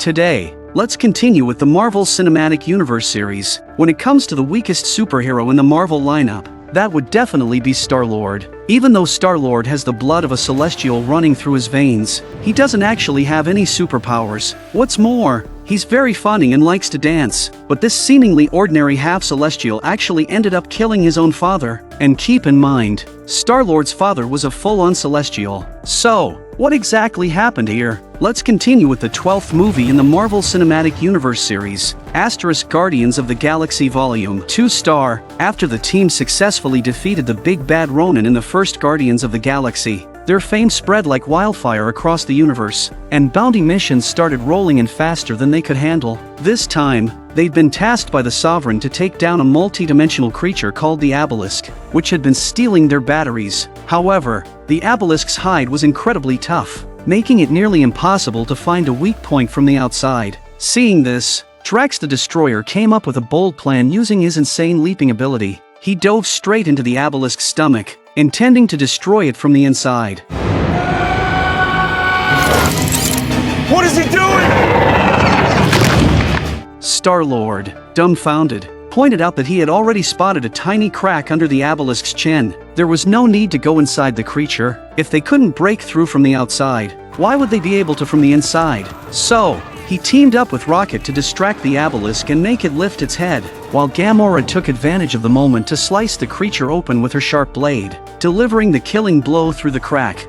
Today, let's continue with the Marvel Cinematic Universe series. When it comes to the weakest superhero in the Marvel lineup, that would definitely be Star-Lord. Even though Star-Lord has the blood of a Celestial running through his veins, he doesn't actually have any superpowers. What's more, he's very funny and likes to dance, but this seemingly ordinary half-Celestial actually ended up killing his own father. And keep in mind, Star-Lord's father was a full-on Celestial. So, what exactly happened here? Let's continue with the 12th movie in the Marvel Cinematic Universe series, Guardians of the Galaxy Volume 2 star. After the team successfully defeated the Big Bad Ronin in the first Guardians of the Galaxy, their fame spread like wildfire across the universe, and bounty missions started rolling in faster than they could handle. This time, they'd been tasked by the Sovereign to take down a multi-dimensional creature called the Abelisk, which had been stealing their batteries. However, the Abelisk's hide was incredibly tough, making it nearly impossible to find a weak point from the outside. Seeing this, Drax the Destroyer came up with a bold plan using his insane leaping ability. He dove straight into the Abelisk's stomach, intending to destroy it from the inside. What is he doing? Star-Lord, dumbfounded, pointed out that he had already spotted a tiny crack under the Abelisk's chin. There was no need to go inside the creature. If they couldn't break through from the outside, why would they be able to from the inside? So, he teamed up with Rocket to distract the Abelisk and make it lift its head, while Gamora took advantage of the moment to slice the creature open with her sharp blade, delivering the killing blow through the crack.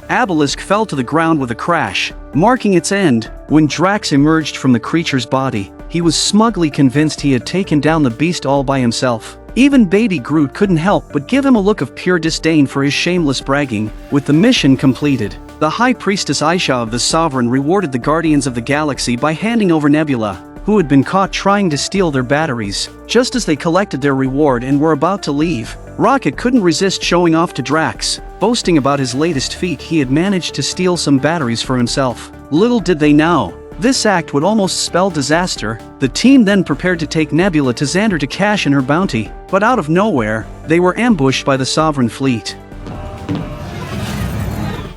Abelisk fell to the ground with a crash, marking its end. When Drax emerged from the creature's body, he was smugly convinced he had taken down the beast all by himself. Even Baby Groot couldn't help but give him a look of pure disdain for his shameless bragging. With the mission completed, the High Priestess Aisha of the Sovereign rewarded the Guardians of the Galaxy by handing over Nebula, who had been caught trying to steal their batteries. Just as they collected their reward and were about to leave, Rocket couldn't resist showing off to Drax, boasting about his latest feat. He had managed to steal some batteries for himself. Little did they know, this act would almost spell disaster. The team then prepared to take Nebula to Xandar to cash in her bounty, but out of nowhere, they were ambushed by the Sovereign fleet.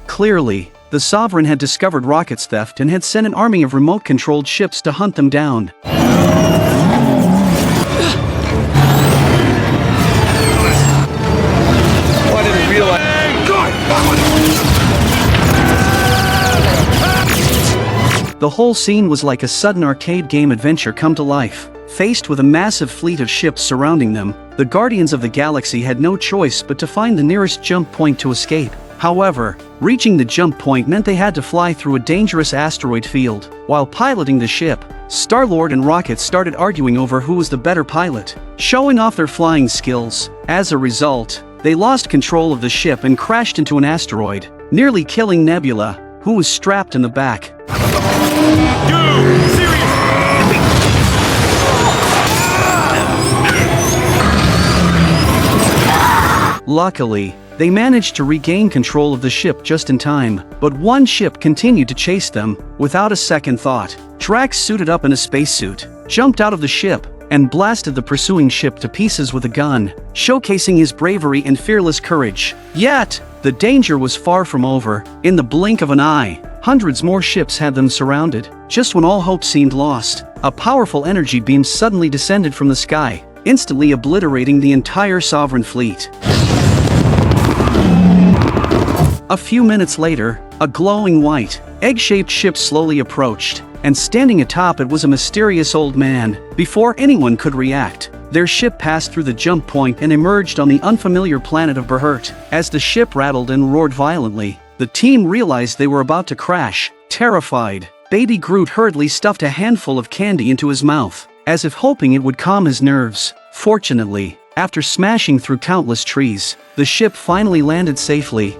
Clearly, the Sovereign had discovered Rocket's theft and had sent an army of remote-controlled ships to hunt them down. I didn't realize. The whole scene was like a sudden arcade game adventure come to life. Faced with a massive fleet of ships surrounding them, the Guardians of the Galaxy had no choice but to find the nearest jump point to escape. However, reaching the jump point meant they had to fly through a dangerous asteroid field. While piloting the ship, Star-Lord and Rocket started arguing over who was the better pilot, showing off their flying skills. As a result, they lost control of the ship and crashed into an asteroid, nearly killing Nebula, who was strapped in the back. Luckily, they managed to regain control of the ship just in time, but one ship continued to chase them. Without a second thought, Drax suited up in a spacesuit, jumped out of the ship, and blasted the pursuing ship to pieces with a gun, showcasing his bravery and fearless courage. Yet, the danger was far from over. In the blink of an eye, hundreds more ships had them surrounded. Just when all hope seemed lost, a powerful energy beam suddenly descended from the sky, instantly obliterating the entire Sovereign fleet. A few minutes later, a glowing white, egg-shaped ship slowly approached, and standing atop it was a mysterious old man. Before anyone could react, their ship passed through the jump point and emerged on the unfamiliar planet of Berhurt. As the ship rattled and roared violently, the team realized they were about to crash. Terrified, Baby Groot hurriedly stuffed a handful of candy into his mouth, as if hoping it would calm his nerves. Fortunately, after smashing through countless trees, the ship finally landed safely.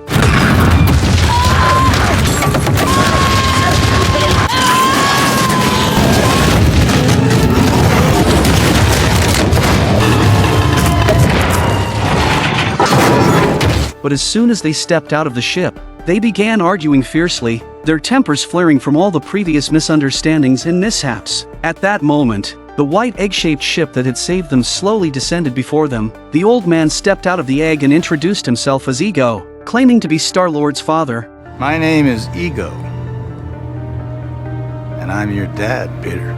But as soon as they stepped out of the ship, They began arguing fiercely, their tempers flaring from all the previous misunderstandings and mishaps. At that moment, the white egg-shaped ship that had saved them slowly descended before them. The old man stepped out of the egg and introduced himself as Ego, claiming to be Star-Lord's father. My name is Ego, and I'm your dad, Peter.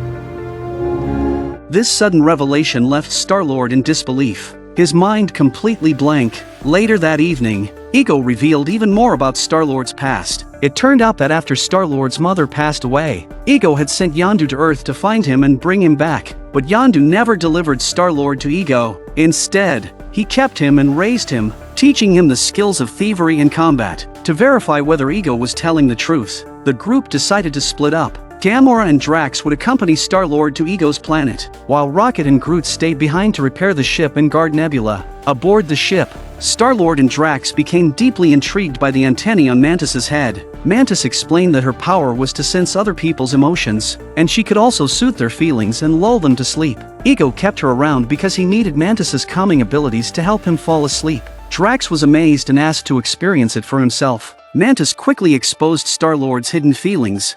This sudden revelation left Star-Lord in disbelief, his mind completely blank. Later that evening, Ego revealed even more about Star-Lord's past. It turned out that after Star-Lord's mother passed away, Ego had sent Yondu to Earth to find him and bring him back. But Yondu never delivered Star-Lord to Ego. Instead, he kept him and raised him, teaching him the skills of thievery and combat. To verify whether Ego was telling the truth, the group decided to split up. Gamora and Drax would accompany Star-Lord to Ego's planet, while Rocket and Groot stayed behind to repair the ship and guard Nebula. Aboard the ship, Star-Lord and Drax became deeply intrigued by the antennae on Mantis's head. Mantis explained that her power was to sense other people's emotions, and she could also soothe their feelings and lull them to sleep. Ego kept her around because he needed Mantis's calming abilities to help him fall asleep. Drax was amazed and asked to experience it for himself. Mantis quickly exposed Star-Lord's hidden feelings.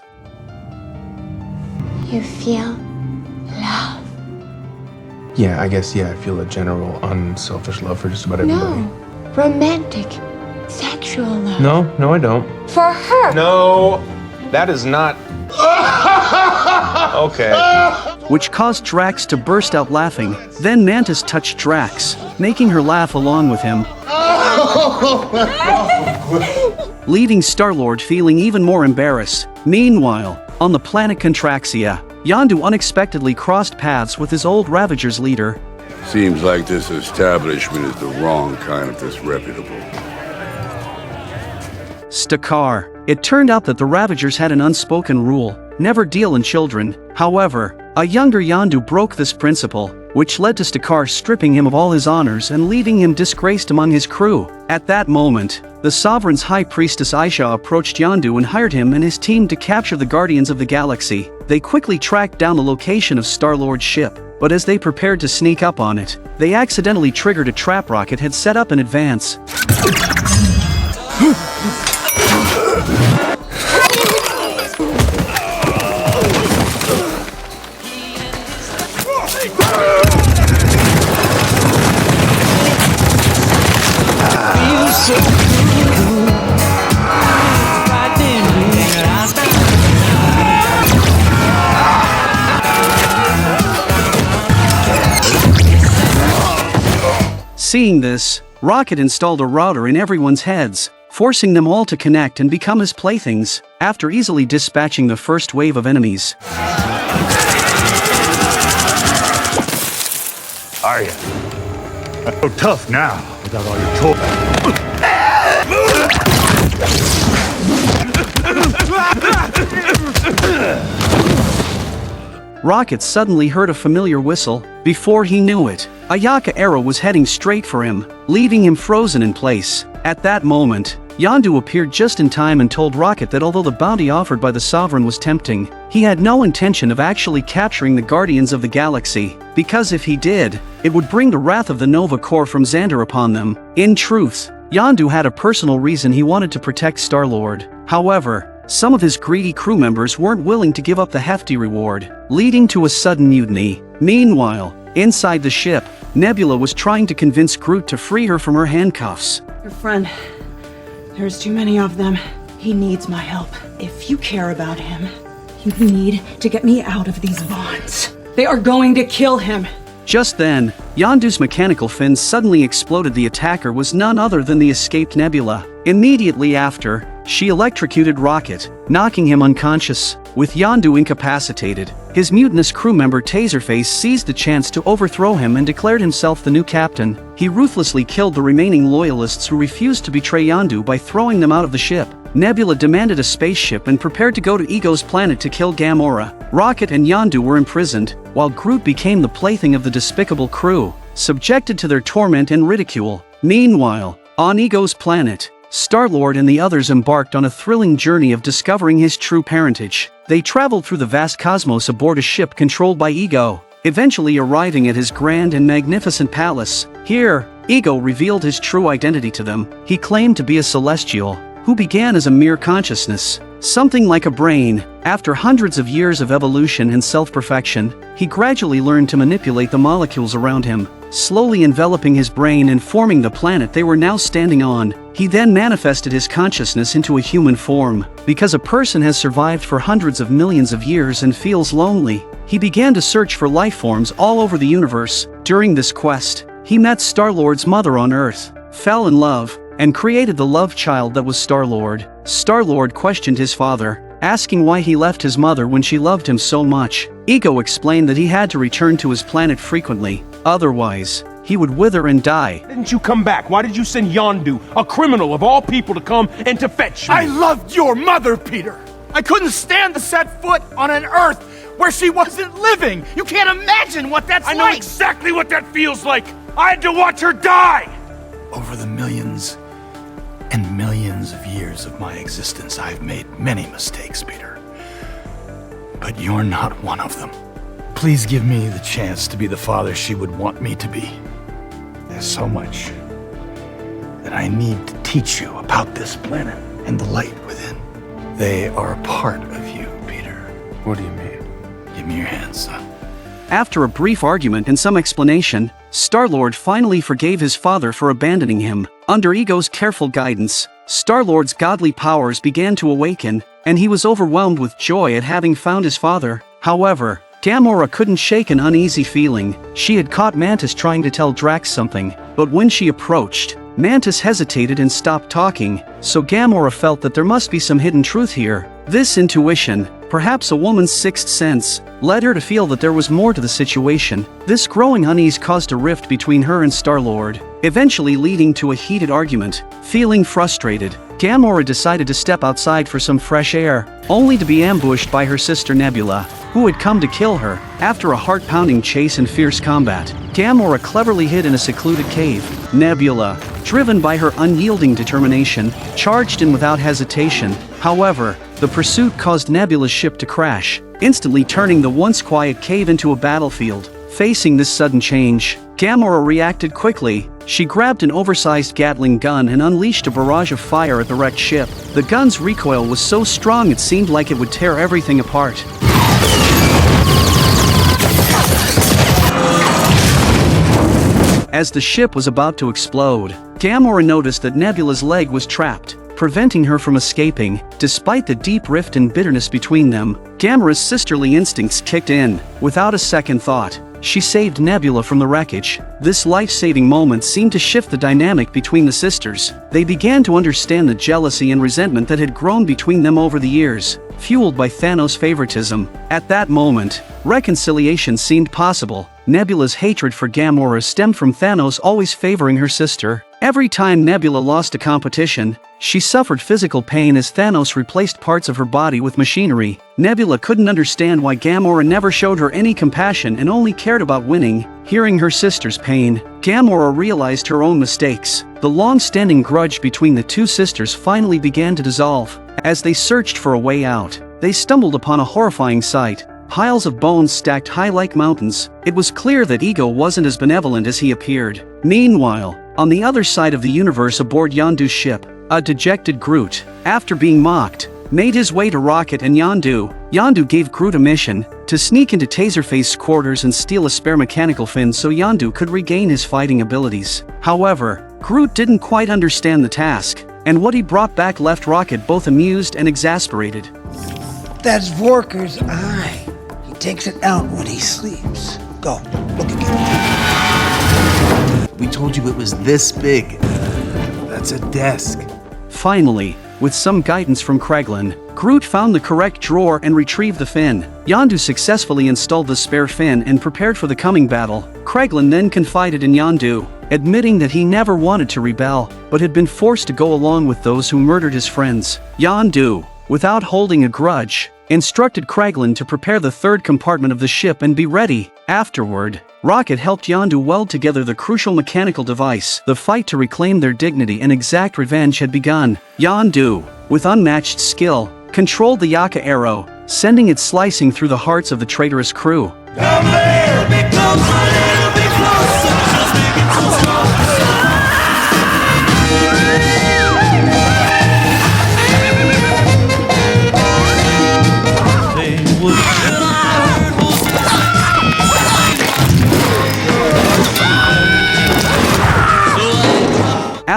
You feel love? Yeah, I feel a general unselfish love for just about everybody. No, romantic, sexual love. No, I don't. For her. No, that is not. Okay. Which caused Drax to burst out laughing. Then Mantis touched Drax, making her laugh along with him. Leaving Star-Lord feeling even more embarrassed. Meanwhile, on the planet Contraxia, Yondu unexpectedly crossed paths with his old Ravagers leader. Seems like this establishment is the wrong kind of disreputable. Stakar. It turned out that the Ravagers had an unspoken rule: never deal in children. However, a younger Yondu broke this principle, which led to Stakar stripping him of all his honors and leaving him disgraced among his crew. At that moment, the Sovereign's High Priestess Aisha approached Yondu and hired him and his team to capture the Guardians of the Galaxy. They quickly tracked down the location of Star-Lord's ship, but as they prepared to sneak up on it, they accidentally triggered a trap Rocket had set up in advance. Seeing this, Rocket installed a router in everyone's heads, forcing them all to connect and become his playthings. After easily dispatching the first wave of enemies. Are you? So tough now, without all your toys. Rocket suddenly heard a familiar whistle. Before he knew it, a Yaka arrow was heading straight for him, leaving him frozen in place. At that moment, Yondu appeared just in time and told Rocket that although the bounty offered by the Sovereign was tempting, he had no intention of actually capturing the Guardians of the Galaxy, because if he did, it would bring the wrath of the Nova Corps from Xander upon them. In truth, Yondu had a personal reason he wanted to protect Star-Lord. However, some of his greedy crew members weren't willing to give up the hefty reward, leading to a sudden mutiny. Meanwhile, inside the ship, Nebula was trying to convince Groot to free her from her handcuffs. Your friend, there's too many of them. He needs my help. If you care about him, you need to get me out of these bonds. They are going to kill him. Just then, Yondu's mechanical fins suddenly exploded. The attacker was none other than the escaped Nebula. Immediately after, she electrocuted Rocket, knocking him unconscious. With Yondu incapacitated, his mutinous crew member Taserface seized the chance to overthrow him and declared himself the new captain. He ruthlessly killed the remaining loyalists who refused to betray Yondu by throwing them out of the ship. Nebula demanded a spaceship and prepared to go to Ego's planet to kill Gamora. Rocket and Yondu were imprisoned, while Groot became the plaything of the despicable crew, subjected to their torment and ridicule. Meanwhile, on Ego's planet, Star-Lord and the others embarked on a thrilling journey of discovering his true parentage. They traveled through the vast cosmos aboard a ship controlled by Ego, eventually arriving at his grand and magnificent palace. Here, Ego revealed his true identity to them. He claimed to be a Celestial, who began as a mere consciousness, something like a brain. After hundreds of years of evolution and self-perfection, he gradually learned to manipulate the molecules around him, slowly enveloping his brain and forming the planet they were now standing on. He then manifested his consciousness into a human form. Because a person has survived for hundreds of millions of years and feels lonely, he began to search for life forms all over the universe. During this quest, he met Star-Lord's mother on Earth, fell in love, and created the love child that was Star-Lord. Star-Lord questioned his father, asking why he left his mother when she loved him so much. Ego explained that he had to return to his planet frequently, otherwise, he would wither and die. Didn't you come back? Why did you send Yondu, a criminal of all people, to come and to fetch me? I loved your mother, Peter. I couldn't stand to set foot on an Earth where she wasn't living. You can't imagine what that's like. I know exactly what that feels like. I had to watch her die. Over the millions and millions of years of my existence, I've made many mistakes, Peter. But you're not one of them. Please give me the chance to be the father she would want me to be. There's so much that I need to teach you about this planet and the light within. They are a part of you, Peter. What do you mean? Give me your hand, son. After a brief argument and some explanation, Star-Lord finally forgave his father for abandoning him. Under Ego's careful guidance, Star-Lord's godly powers began to awaken, and he was overwhelmed with joy at having found his father. However, Gamora couldn't shake an uneasy feeling. She had caught Mantis trying to tell Drax something, but when she approached, Mantis hesitated and stopped talking, so Gamora felt that there must be some hidden truth here. This intuition, perhaps a woman's sixth sense, led her to feel that there was more to the situation. This growing unease caused a rift between her and Star-Lord, eventually leading to a heated argument. Feeling frustrated, Gamora decided to step outside for some fresh air, only to be ambushed by her sister Nebula, who had come to kill her. After a heart-pounding chase and fierce combat, Gamora cleverly hid in a secluded cave. Nebula, driven by her unyielding determination, charged in without hesitation. However, the pursuit caused Nebula's ship to crash, instantly turning the once quiet cave into a battlefield. Facing this sudden change, Gamora reacted quickly. She grabbed an oversized Gatling gun and unleashed a barrage of fire at the wrecked ship. The gun's recoil was so strong it seemed like it would tear everything apart. As the ship was about to explode, Gamora noticed that Nebula's leg was trapped, preventing her from escaping. Despite the deep rift and bitterness between them, Gamora's sisterly instincts kicked in. Without a second thought, she saved Nebula from the wreckage. This life-saving moment seemed to shift the dynamic between the sisters. They began to understand the jealousy and resentment that had grown between them over the years, fueled by Thanos' favoritism. At that moment, reconciliation seemed possible. Nebula's hatred for Gamora stemmed from Thanos always favoring her sister. Every time Nebula lost a competition, she suffered physical pain as Thanos replaced parts of her body with machinery. Nebula couldn't understand why Gamora never showed her any compassion and only cared about winning. Hearing her sister's pain, Gamora realized her own mistakes. The long-standing grudge between the two sisters finally began to dissolve. As they searched for a way out, they stumbled upon a horrifying sight. Piles of bones stacked high like mountains. It was clear that Ego wasn't as benevolent as he appeared. Meanwhile, on the other side of the universe aboard Yondu's ship, a dejected Groot, after being mocked, made his way to Rocket and Yondu. Yondu gave Groot a mission to sneak into Taserface's quarters and steal a spare mechanical fin so Yondu could regain his fighting abilities. However, Groot didn't quite understand the task, and what he brought back left Rocket both amused and exasperated. That's Vorker's eye. He takes it out when he sleeps. Go, look again. We told you it was this big. That's a desk. Finally, with some guidance from Kraglin, Groot found the correct drawer and retrieved the fin. Yondu successfully installed the spare fin and prepared for the coming battle. Kraglin then confided in Yondu, admitting that he never wanted to rebel, but had been forced to go along with those who murdered his friends. Yondu, without holding a grudge, instructed Kraglin to prepare the third compartment of the ship and be ready. Afterward, Rocket helped Yondu weld together the crucial mechanical device. The fight to reclaim their dignity and exact revenge had begun. Yondu, with unmatched skill, controlled the Yaka arrow, sending it slicing through the hearts of the traitorous crew. Down there! Big close, a little bit closer, just make it so strong.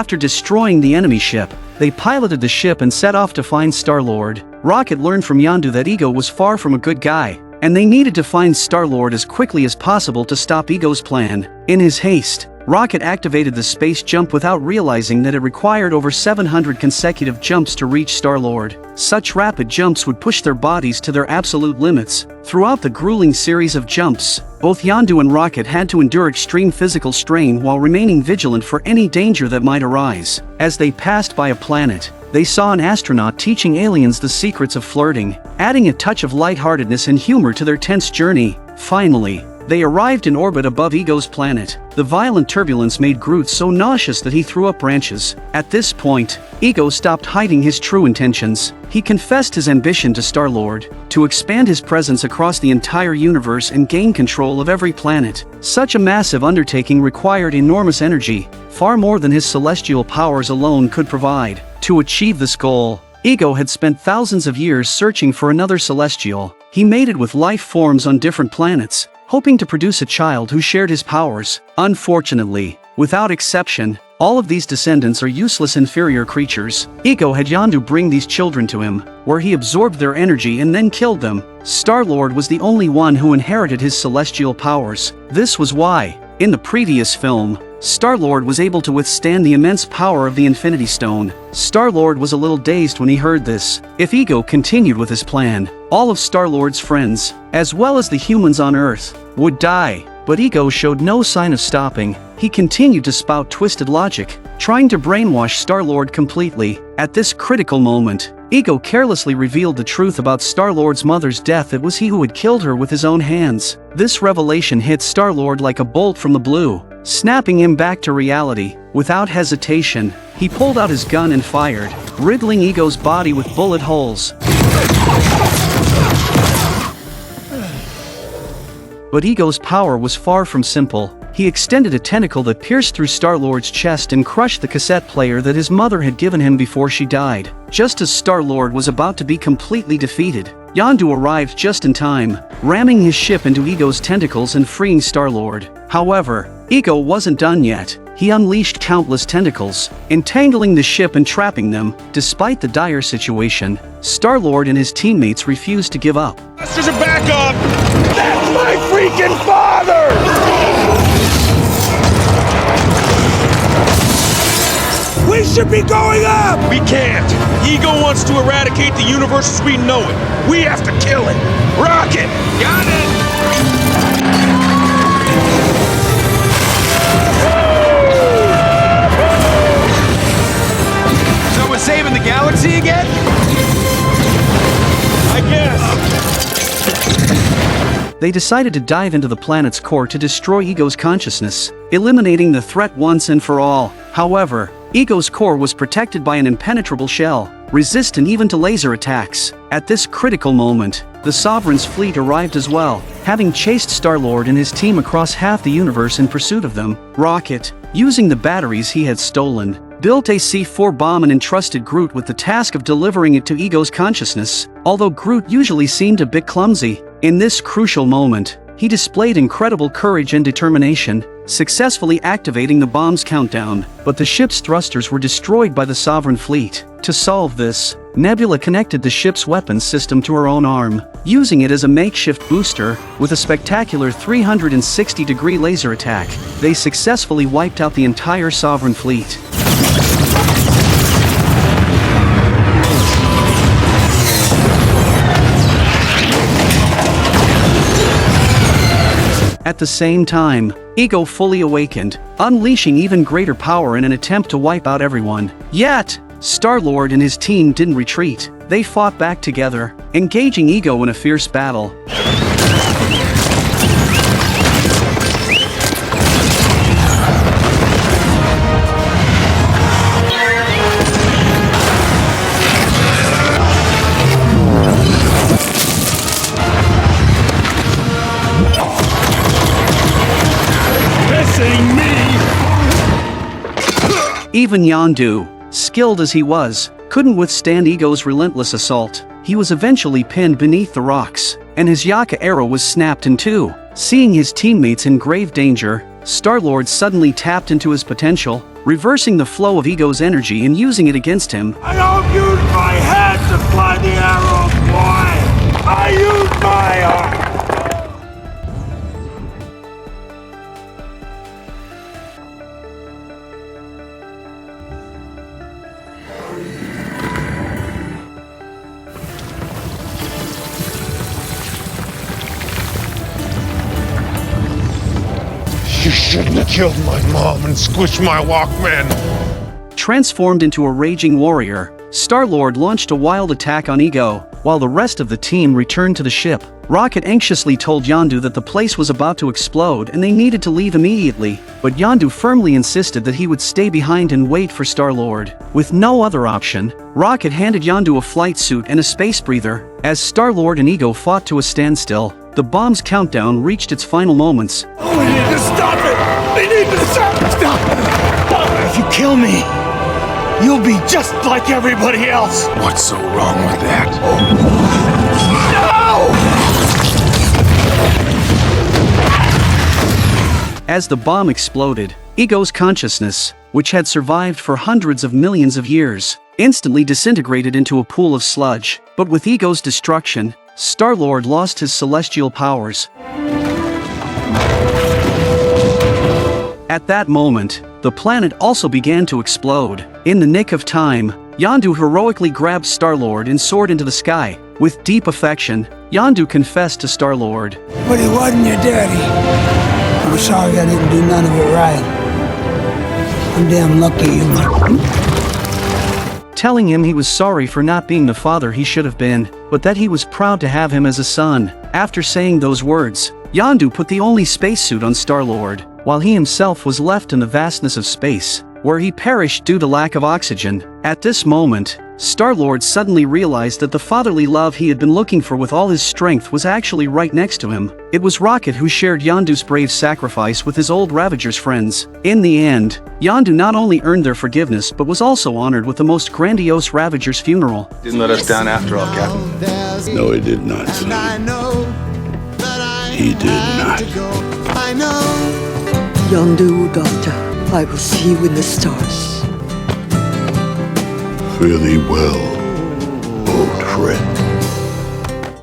After destroying the enemy ship, they piloted the ship and set off to find Star-Lord. Rocket learned from Yondu that Ego was far from a good guy, and they needed to find Star-Lord as quickly as possible to stop Ego's plan. In his haste, Rocket activated the space jump without realizing that it required over 700 consecutive jumps to reach Star-Lord. Such rapid jumps would push their bodies to their absolute limits. Throughout the grueling series of jumps, both Yondu and Rocket had to endure extreme physical strain while remaining vigilant for any danger that might arise. As they passed by a planet, they saw an astronaut teaching aliens the secrets of flirting, adding a touch of lightheartedness and humor to their tense journey. Finally, they arrived in orbit above Ego's planet. The violent turbulence made Groot so nauseous that he threw up branches. At this point, Ego stopped hiding his true intentions. He confessed his ambition to Star-Lord, to expand his presence across the entire universe and gain control of every planet. Such a massive undertaking required enormous energy, far more than his celestial powers alone could provide. To achieve this goal, Ego had spent thousands of years searching for another celestial. He mated with life forms on different planets, hoping to produce a child who shared his powers. Unfortunately, without exception, all of these descendants are useless inferior creatures. Ego had Yondu bring these children to him, where he absorbed their energy and then killed them. Star-Lord was the only one who inherited his celestial powers. This was why, in the previous film, Star-Lord was able to withstand the immense power of the Infinity Stone. Star-Lord was a little dazed when he heard this. If Ego continued with his plan, all of Star-Lord's friends, as well as the humans on Earth, would die. But Ego showed no sign of stopping. He continued to spout twisted logic, trying to brainwash Star-Lord completely. At this critical moment, Ego carelessly revealed the truth about Star-Lord's mother's death. It was he who had killed her with his own hands. This revelation hit Star-Lord like a bolt from the blue, snapping him back to reality. Without hesitation, he pulled out his gun and fired, riddling Ego's body with bullet holes. But Ego's power was far from simple. He extended a tentacle that pierced through Star-Lord's chest and crushed the cassette player that his mother had given him before she died. Just as Star-Lord was about to be completely defeated, Yondu arrived just in time, ramming his ship into Ego's tentacles and freeing Star-Lord. However, Ego wasn't done yet. He unleashed countless tentacles, entangling the ship and trapping them. Despite the dire situation, Star-Lord and his teammates refused to give up. There's a backup! That's my freaking father! We should be going up! We can't! Ego wants to eradicate the universe as we know it. We have to kill it. Rocket! Got it! So we're saving the galaxy again? I guess. They decided to dive into the planet's core to destroy Ego's consciousness, eliminating the threat once and for all. However, Ego's core was protected by an impenetrable shell, resistant even to laser attacks. At this critical moment, the Sovereign's fleet arrived as well, having chased Star-Lord and his team across half the universe in pursuit of them. Rocket, using the batteries he had stolen, built a C4 bomb and entrusted Groot with the task of delivering it to Ego's consciousness. Although Groot usually seemed a bit clumsy, in this crucial moment, he displayed incredible courage and determination, successfully activating the bomb's countdown. But the ship's thrusters were destroyed by the Sovereign fleet. To solve this, Nebula connected the ship's weapons system to her own arm, using it as a makeshift booster. With a spectacular 360-degree laser attack, they successfully wiped out the entire Sovereign fleet. At the same time, Ego fully awakened, unleashing even greater power in an attempt to wipe out everyone. Yet, Star-Lord and his team didn't retreat. They fought back together, engaging Ego in a fierce battle. Even Yondu, skilled as he was, couldn't withstand Ego's relentless assault. He was eventually pinned beneath the rocks, and his Yaka arrow was snapped in two. Seeing his teammates in grave danger, Star-Lord suddenly tapped into his potential, reversing the flow of Ego's energy and using it against him. I don't use my head to fly the arrows, boy! I use my arm! You shouldn't have killed my mom and squished my Walkman. Transformed into a raging warrior, Star-Lord launched a wild attack on Ego, while the rest of the team returned to the ship. Rocket anxiously told Yondu that the place was about to explode and they needed to leave immediately, but Yondu firmly insisted that he would stay behind and wait for Star-Lord. With no other option, Rocket handed Yondu a flight suit and a space breather. As Star-Lord and Ego fought to a standstill, the bomb's countdown reached its final moments. We need to stop it! We need to stop it! Stop! If you kill me, you'll be just like everybody else! What's so wrong with that? No! As the bomb exploded, Ego's consciousness, which had survived for hundreds of millions of years, instantly disintegrated into a pool of sludge. But with Ego's destruction, Star-Lord lost his celestial powers. At that moment, the planet also began to explode. In the nick of time, Yondu heroically grabbed Star-Lord and soared into the sky. With deep affection, Yondu confessed to Star-Lord. But he wasn't your daddy. I'm sorry I didn't do none of it right. I'm damn lucky you were. Telling him he was sorry for not being the father he should have been, but that he was proud to have him as a son. After saying those words, Yondu put the only spacesuit on Star-Lord, while he himself was left in the vastness of space, where he perished due to lack of oxygen. At this moment, Star-Lord suddenly realized that the fatherly love he had been looking for with all his strength was actually right next to him. It was Rocket who shared Yondu's brave sacrifice with his old Ravager's friends. In the end, Yondu not only earned their forgiveness but was also honored with the most grandiose Ravager's funeral. Didn't let us down after all, Captain. No, he did not, son. He did not. Yondu, daughter, I will see you in the stars. Fare thee well, old friend.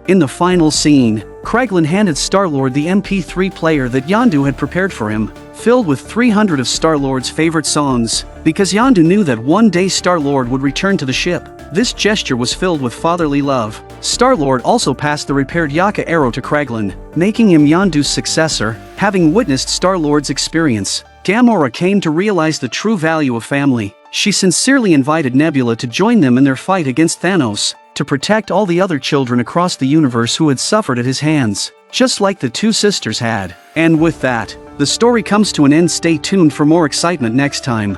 In the final scene, Kraglin handed Star-Lord the MP3 player that Yondu had prepared for him, filled with 300 of Star-Lord's favorite songs, because Yondu knew that one day Star-Lord would return to the ship. This gesture was filled with fatherly love. Star-Lord also passed the repaired Yaka arrow to Kraglin, making him Yondu's successor. Having witnessed Star-Lord's experience, Gamora came to realize the true value of family. She sincerely invited Nebula to join them in their fight against Thanos, to protect all the other children across the universe who had suffered at his hands, just like the two sisters had. And with that, the story comes to an end. Stay tuned for more excitement next time.